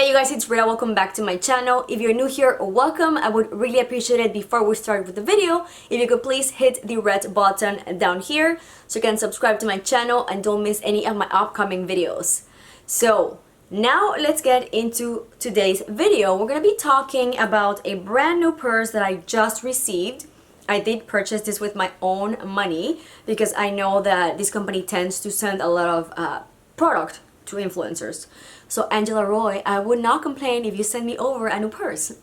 Hey you guys, it's Rita. Welcome back to my channel. If you're new here, welcome. I would really appreciate it before we start with the video if you could please hit the red button down here so you can subscribe to my channel and don't miss any of my upcoming videos. So now let's get into today's video. We're gonna be talking about a brand new purse that I just received. I did purchase this with my own money because I know that this company tends to send a lot of product to influencers. So Angela Roi, I would not complain if you send me over a new purse.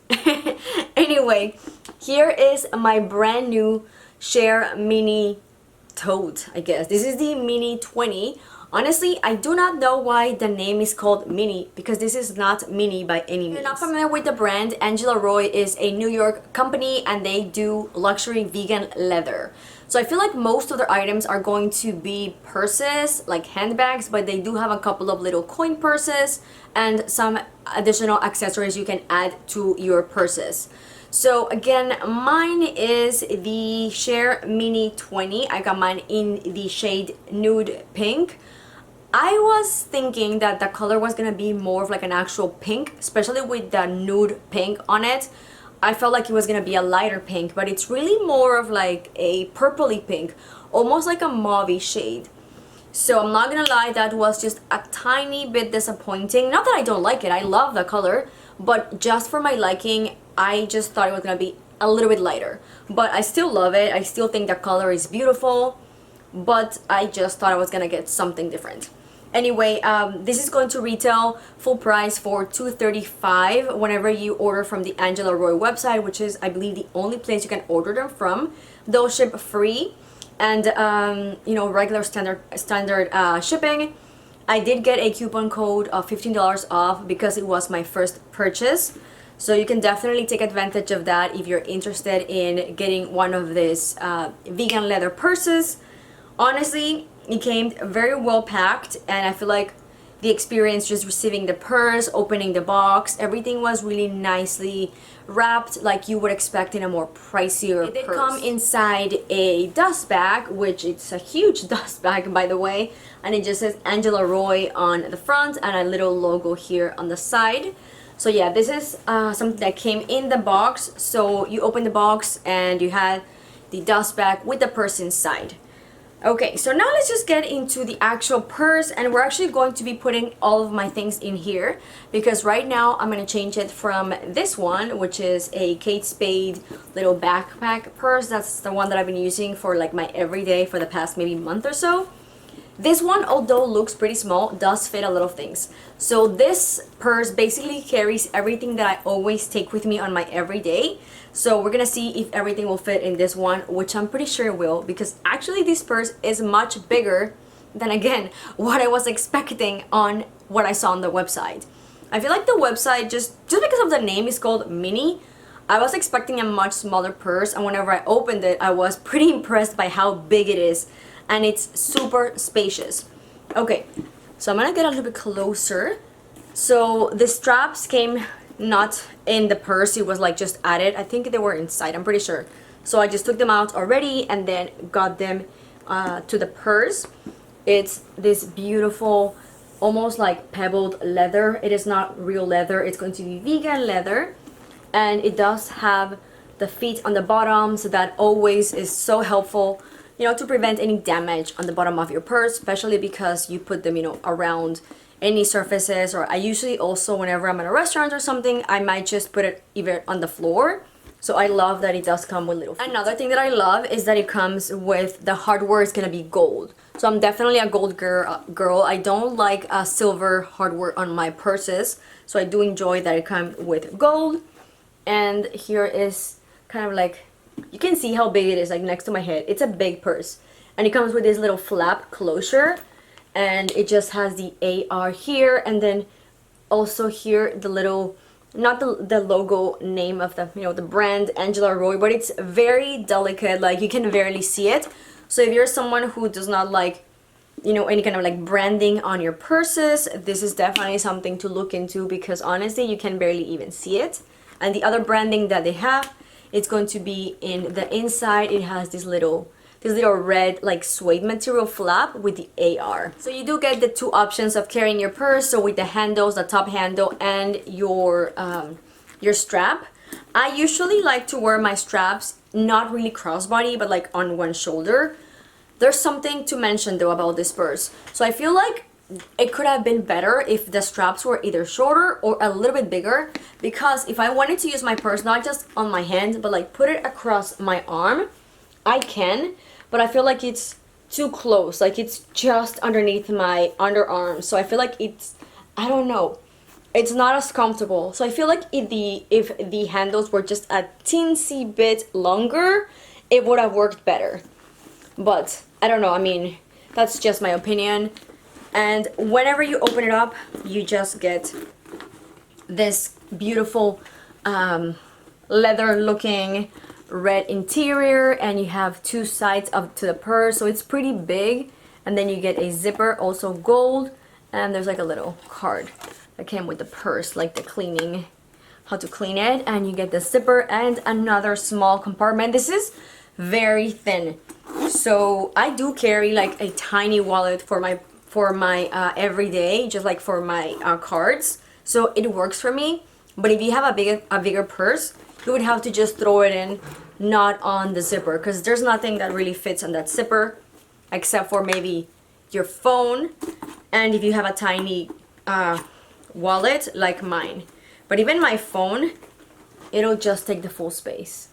Anyway, here is my brand new Cher mini tote, I guess. This is the mini 20. Honestly, I do not know why the name is called mini because this is not mini by any means. If you're not familiar with the brand, Angela Roi is a New York company and they do luxury vegan leather. So I feel like most of their items are going to be purses, like handbags, but they do have a couple of little coin purses and some additional accessories you can add to your purses. So again, mine is the Cher Mini 20. I got mine in the shade Nude Pink. I was thinking that the color was gonna be more of like an actual pink, especially with the nude pink on it. I felt like it was gonna be a lighter pink, but it's really more of like a purpley pink, almost like a mauve shade. So I'm not gonna lie, that was just a tiny bit disappointing. Not that I don't like it, I love the color, but just for my liking, I just thought it was gonna be a little bit lighter. But I still love it, I still think the color is beautiful, but I just thought I was gonna get something different. Anyway, this is going to retail full price for $235 whenever you order from the Angela Roi website, which is, I believe, the only place you can order them from. They'll ship free and, you know, regular standard shipping. I did get a coupon code of $15 off because it was my first purchase. So you can definitely take advantage of that if you're interested in getting one of these vegan leather purses. Honestly, it came very well packed and I feel like the experience just receiving the purse, opening the box, everything was really nicely wrapped like you would expect in a more pricier purse. It did come inside a dust bag, which it's a huge dust bag by the way, and it just says Angela Roi on the front and a little logo here on the side. So yeah, this is something that came in the box. So you open the box and you had the dust bag with the purse inside. Okay, so now let's just get into the actual purse, and we're actually going to be putting all of my things in here because right now I'm going to change it from this one, which is a Kate Spade little backpack purse. That's the one that I've been using for like my everyday for the past maybe month or so. This one, although looks pretty small, does fit a lot of things. So this purse basically carries everything that I always take with me on my everyday. So we're gonna see if everything will fit in this one, which I'm pretty sure it will, because actually this purse is much bigger than, again, what I was expecting on what I saw on the website. I feel like the website, just because of the name is called Mini, I was expecting a much smaller purse, and whenever I opened it, I was pretty impressed by how big it is. And it's super spacious. Okay, so I'm gonna get a little bit closer. So the straps came not in the purse, it was like just added. I think they were inside, I'm pretty sure. So I just took them out already and then got them to the purse. It's this beautiful, almost like pebbled leather. It is not real leather, it's going to be vegan leather. And it does have the feet on the bottom, so that always is so helpful, you know, to prevent any damage on the bottom of your purse, especially because you put them, you know, around any surfaces. Or I usually also, whenever I'm at a restaurant or something, I might just put it either on the floor. So I love that it does come with little feet. Another thing that I love is that it comes with the hardware is gonna be gold. So I'm definitely a gold girl. I don't like silver hardware on my purses. So I do enjoy that it comes with gold. And here is kind of like, you can see how big it is, like next to my head. It's a big purse. And it comes with this little flap closure. And it just has the AR here. And then also here, the little, not the logo name of the, you know, the brand Angela Roi, but it's very delicate, like you can barely see it. So if you're someone who does not like, you know, any kind of like branding on your purses, this is definitely something to look into because honestly, you can barely even see it. And the other branding that they have, it's going to be in the inside. It has this little this little red like suede material flap with the AR. So you do get the two options of carrying your purse, so with the handles, the top handle, and your strap. I usually like to wear my straps not really crossbody, but like on one shoulder. There's something to mention though about this purse. So I feel like it could have been better if the straps were either shorter or a little bit bigger, because if I wanted to use my purse not just on my hand but like put it across my arm, I can, but I feel like it's too close, like it's just underneath my underarm. So I feel like it's, I don't know, it's not as comfortable. So I feel like if the handles were just a teensy bit longer, it would have worked better. But I don't know, I mean, that's just my opinion. And whenever you open it up, you just get this beautiful leather looking red interior, and you have two sides up to the purse, so it's pretty big. And then you get a zipper, also gold, and there's like a little card that came with the purse, like the cleaning, how to clean it. And you get the zipper and another small compartment. This is very thin, so I do carry like a tiny wallet for my everyday, just like for my cards, so it works for me. But if you have a bigger purse, you would have to just throw it in, not on the zipper, because there's nothing that really fits on that zipper except for maybe your phone, and if you have a tiny wallet like mine. But even my phone, it'll just take the full space.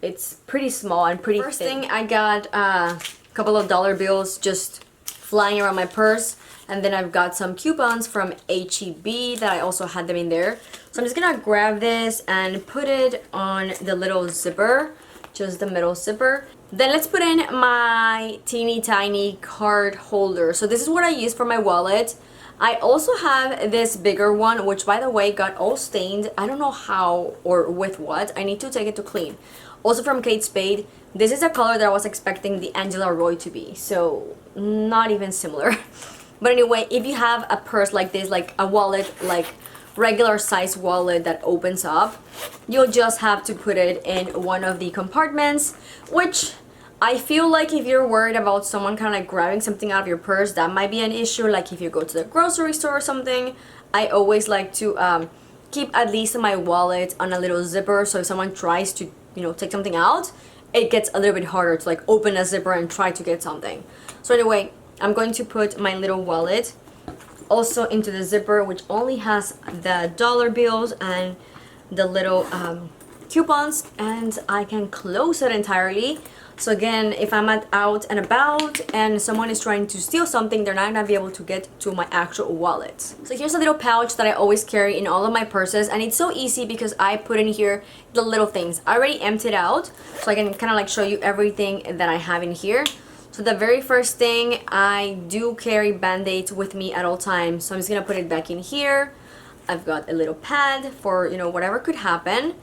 It's pretty small and pretty thin. First thing, I got a couple of dollar bills just flying around my purse, and then I've got some coupons from H-E-B that I also had them in there. So I'm just gonna grab this and put it on the little zipper, just the middle zipper. Then let's put in my teeny tiny card holder. So this is what I use for my wallet. I also have this bigger one, which by the way got all stained. I don't know how or with what. I need to take it to clean. Also from Kate Spade. This is a color that I was expecting the Angela Roi to be, so not even similar. But anyway, if you have a purse like this, like a wallet, like regular size wallet that opens up, you'll just have to put it in one of the compartments, which I feel like if you're worried about someone kind of like grabbing something out of your purse, that might be an issue. Like if you go to the grocery store or something, I always like to keep at least my wallet on a little zipper, so if someone tries to, you know, take something out, it gets a little bit harder to like open a zipper and try to get something. So anyway, I'm going to put my little wallet also into the zipper, which only has the dollar bills and the little coupons, and I can close it entirely. So again, if I'm out and about and someone is trying to steal something, they're not gonna be able to get to my actual wallet. So here's a little pouch that I always carry in all of my purses, and it's so easy because I put in here the little things. I already emptied out, so I can kind of like show you everything that I have in here. So the very first thing, I do carry band-aids with me at all times, so I'm just gonna put it back in here. I've got a little pad for, you know, whatever could happen.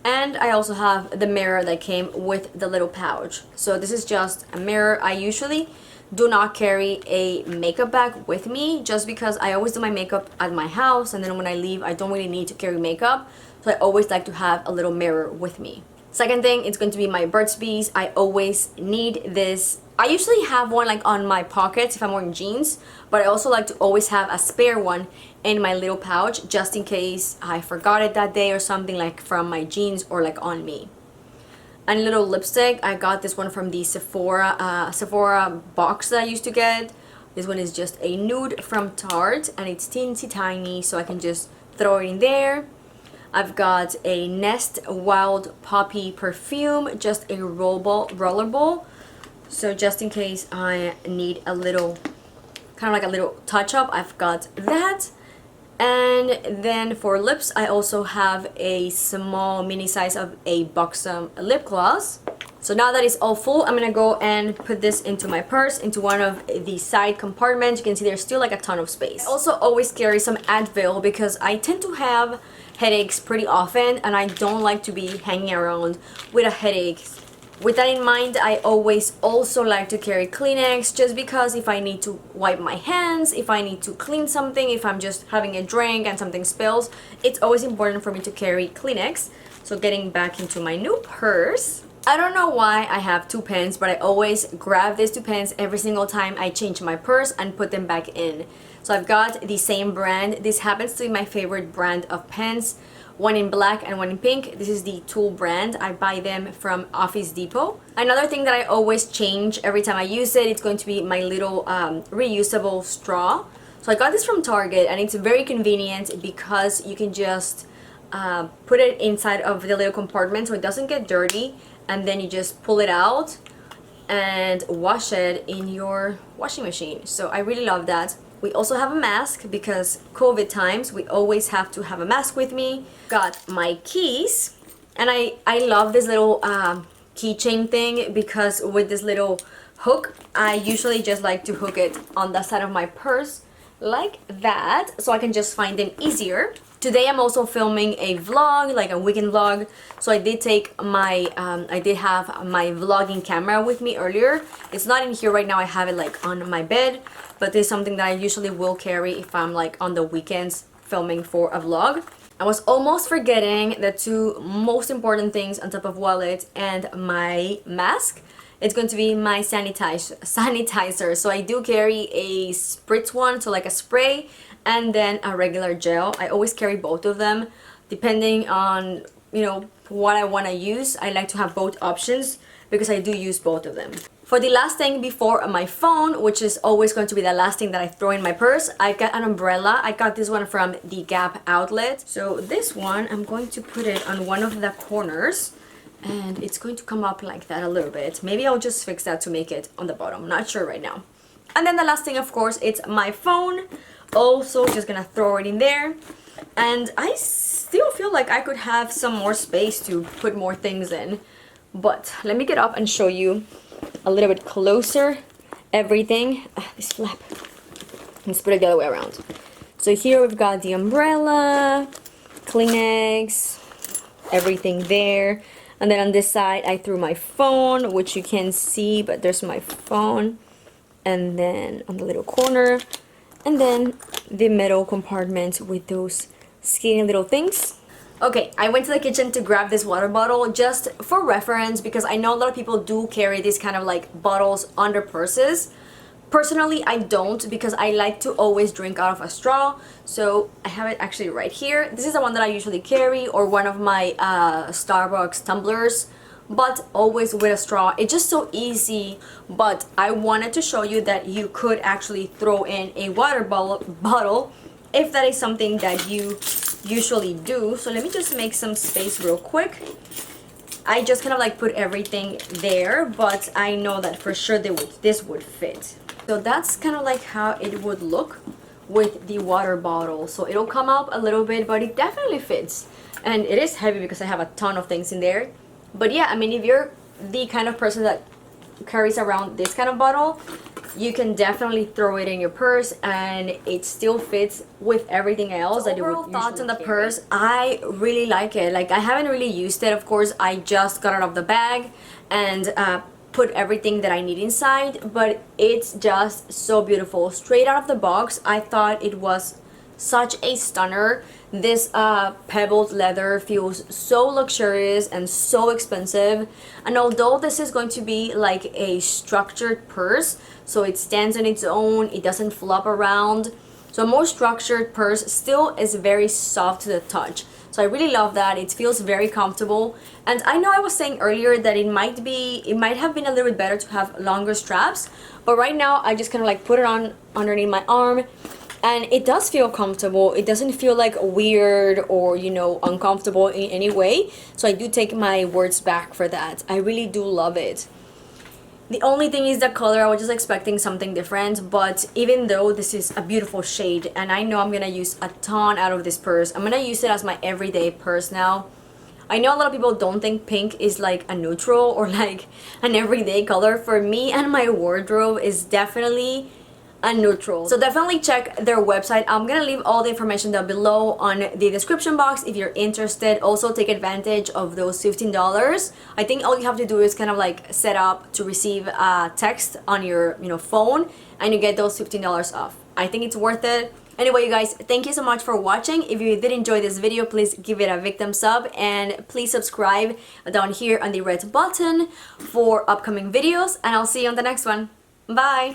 And I also have the mirror that came with the little pouch. So this is just a mirror. I usually do not carry a makeup bag with me, just because I always do my makeup at my house, and then when I leave I don't really need to carry makeup. So I always like to have a little mirror with me. Second thing, it's going to be my Burt's Bees. I always need this. I usually have one like on my pockets if I'm wearing jeans, but I also like to always have a spare one in my little pouch just in case I forgot it that day or something, like from my jeans or like on me. And little lipstick, I got this one from the Sephora box that I used to get. This one is just a nude from Tarte, and it's teensy tiny, so I can just throw it in there. I've got a Nest Wild Poppy perfume, just a rollerball. So just in case I need a little, kind of like a little touch up, I've got that. And then for lips, I also have a small mini size of a Buxom lip gloss. So now that it's all full, I'm gonna go and put this into my purse, into one of the side compartments. You can see there's still like a ton of space. I also always carry some Advil because I tend to have headaches pretty often, and I don't like to be hanging around with a headache. With that in mind, I always also like to carry Kleenex, just because if I need to wipe my hands, if I need to clean something, if I'm just having a drink and something spills, it's always important for me to carry Kleenex. So getting back into my new purse, I don't know why I have two pens, but I always grab these two pens every single time I change my purse and put them back in. So I've got the same brand. This happens to be my favorite brand of pens. One in black and one in pink. This is the Tool brand. I buy them from Office Depot. Another thing that I always change every time I use it, it's going to be my little reusable straw. So I got this from Target, and it's very convenient because you can just put it inside of the little compartment so it doesn't get dirty, and then you just pull it out and wash it in your washing machine. So I really love that. We also have a mask because COVID times, we always have to have a mask with me. Got my keys, and I love this little keychain thing because with this little hook, I usually just like to hook it on the side of my purse like that so I can just find them easier. Today I'm also filming a vlog, like a weekend vlog, so I did take my I did have my vlogging camera with me earlier. It's not in here right now, I have it like on my bed, but this is something that I usually will carry if I'm like on the weekends filming for a vlog. I was almost forgetting the two most important things on top of wallet and my mask. It's going to be my sanitizer. So I do carry a spritz one, so like a spray, and then a regular gel. I always carry both of them depending on, you know, what I want to use. I like to have both options because I do use both of them. For the last thing before my phone, which is always going to be the last thing that I throw in my purse, I got an umbrella. I got this one from the Gap outlet. So this one, I'm going to put it on one of the corners, and it's going to come up like that a little bit. Maybe I'll just fix that to make it on the bottom. Not sure right now. And then the last thing, of course, it's my phone. Also, just gonna throw it in there. And I still feel like I could have some more space to put more things in. But let me get up and show you a little bit closer everything. This flap. Let's put it the other way around. So here we've got the umbrella, Kleenex, everything there. And then on this side I threw my phone, which you can't see, but there's my phone. And then on the little corner, and then the middle compartment with those skinny little things. Okay, I went to the kitchen to grab this water bottle just for reference because I know a lot of people do carry these kind of like bottles under purses. Personally, I don't because I like to always drink out of a straw. So I have it actually right here. This is the one that I usually carry, or one of my Starbucks tumblers, but always with a straw. It's just so easy. But I wanted to show you that you could actually throw in a water bottle if that is something that you usually do. So let me just make some space real quick. I just kind of like put everything there, but I know that for sure this would fit. So that's kind of like how it would look with the water bottle. So it'll come up a little bit, but it definitely fits. And it is heavy because I have a ton of things in there. But yeah, I mean, if you're the kind of person that carries around this kind of bottle, you can definitely throw it in your purse and it still fits with everything else that you would usually thoughts on the purse, I really like it. Like, I haven't really used it, of course. I just got it off the bag and put everything that I need inside, but it's just so beautiful. Straight out of the box, I thought it was such a stunner. This pebbled leather feels so luxurious and so expensive, and although this is going to be like a structured purse, so it stands on its own, it doesn't flop around, so a more structured purse still is very soft to the touch. So I really love that. It feels very comfortable. And I know I was saying earlier that it might have been a little bit better to have longer straps, but right now I just kind of like put it on underneath my arm, and it does feel comfortable. It doesn't feel like weird or, you know, uncomfortable in any way. So I do take my words back for that. I really do love it. The only thing is the color. I was just expecting something different, but even though this is a beautiful shade and I know I'm gonna use a ton out of this purse, I'm gonna use it as my everyday purse now. I know a lot of people don't think pink is like a neutral or like an everyday color. For me and my wardrobe is definitely a neutral. So definitely check their website. I'm gonna leave all the information down below on the description box if you're interested. Also take advantage of those $15. I think all you have to do is kind of like set up to receive a text on your phone, and you get those $15 off. I think it's worth it. Anyway, you guys, thank you so much for watching. If you did enjoy this video, please give it a big thumbs up and please subscribe down here on the red button for upcoming videos, and I'll see you on the next one. Bye!